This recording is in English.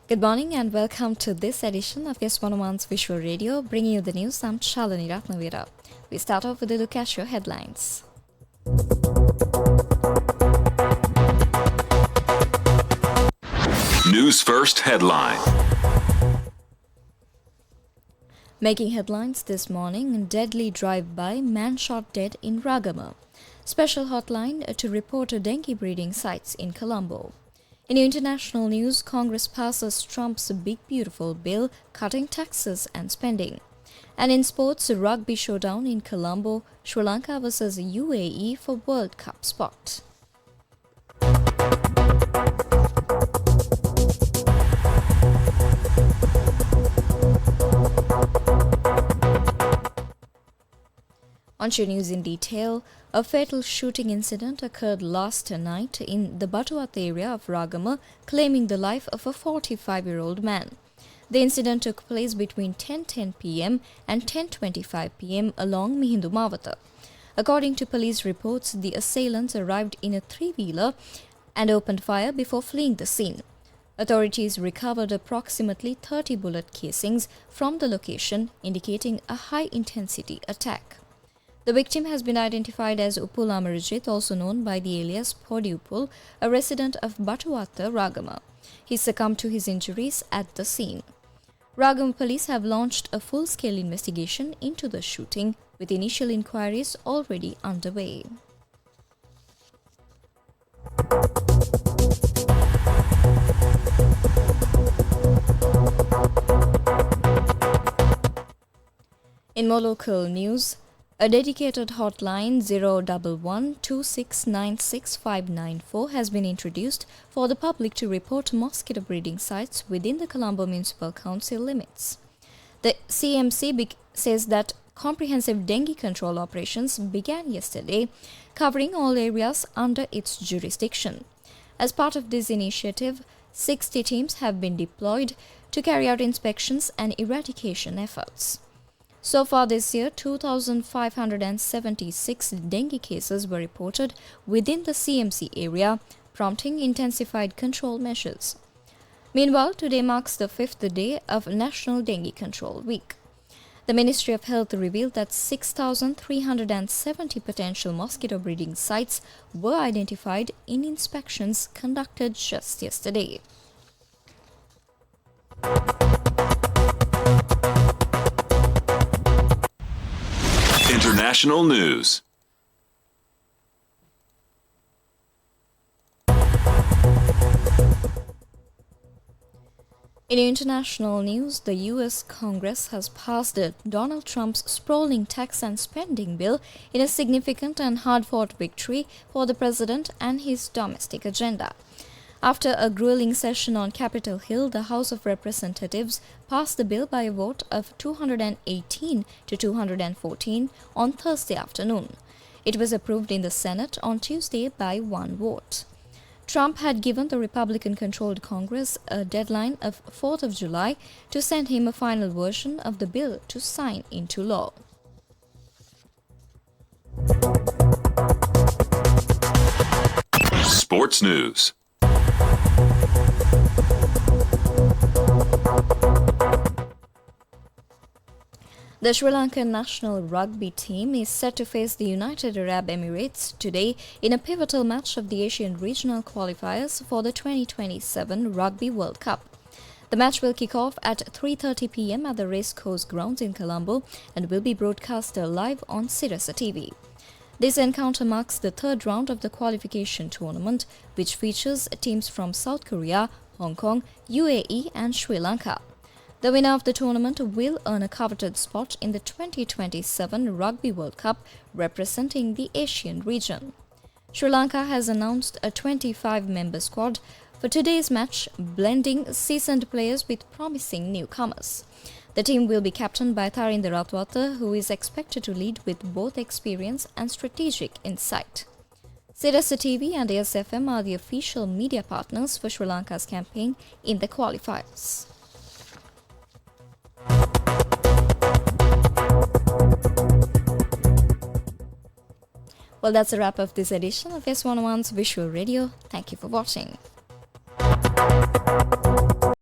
Good morning and welcome to this edition of YES101's Visual Radio, bringing you the news. I'm Shalini Ratnavira. We start off with a look at your headlines. News First headline. Making headlines this morning, deadly drive-by, man shot dead in Ragama. Special hotline to report dengue breeding sites in Colombo. In international news, Congress passes Trump's Big Beautiful Bill cutting taxes and spending. And in sports, a rugby showdown in Colombo, Sri Lanka versus UAE for World Cup spot. On to news in detail, a fatal shooting incident occurred last night in the Batuat area of Ragama, claiming the life of a 45-year-old man. The incident took place between 10:10 p.m. and 10:25 p.m. along Mihindu Mawata. According to police reports, the assailants arrived in a three-wheeler and opened fire before fleeing the scene. Authorities recovered approximately 30 bullet casings from the location, indicating a high-intensity attack. The victim has been identified as Upul Amarjit, also known by the alias Podi Upul, a resident of Batuata, Ragama. He succumbed to his injuries at the scene. Ragama police have launched a full-scale investigation into the shooting, with initial inquiries already underway. In more local news, a dedicated hotline 011-2696-594 has been introduced for the public to report mosquito breeding sites within the Colombo Municipal Council limits. The CMC says that comprehensive dengue control operations began yesterday, covering all areas under its jurisdiction. As part of this initiative, 60 teams have been deployed to carry out inspections and eradication efforts. So far this year, 2,576 dengue cases were reported within the CMC area, prompting intensified control measures. Meanwhile, today marks the 5th day of National Dengue Control Week. The Ministry of Health revealed that 6,370 potential mosquito breeding sites were identified in inspections conducted just yesterday. International news. In international news, the U.S. Congress has passed Donald Trump's sprawling tax and spending bill in a significant and hard-fought victory for the president and his domestic agenda. After a grueling session on Capitol Hill, the House of Representatives passed the bill by a vote of 218 to 214 on Thursday afternoon. It was approved in the Senate on Tuesday by one vote. Trump had given the Republican-controlled Congress a deadline of 4th of July to send him a final version of the bill to sign into law. Sports news. The Sri Lankan national rugby team is set to face the United Arab Emirates today in a pivotal match of the Asian regional qualifiers for the 2027 Rugby World Cup. The match will kick off at 3:30 p.m. at the Racecourse Grounds in Colombo and will be broadcast live on Sirius TV. This encounter marks the third round of the qualification tournament, which features teams from South Korea, Hong Kong, UAE and Sri Lanka. The winner of the tournament will earn a coveted spot in the 2027 Rugby World Cup representing the Asian region. Sri Lanka has announced a 25-member squad for today's match, blending seasoned players with promising newcomers. The team will be captained by Tharinder Ratwata, who is expected to lead with both experience and strategic insight. Sirius TV and ASFM are the official media partners for Sri Lanka's campaign in the qualifiers. Well, that's a wrap of this edition of YES101's Visual Radio. Thank you for watching.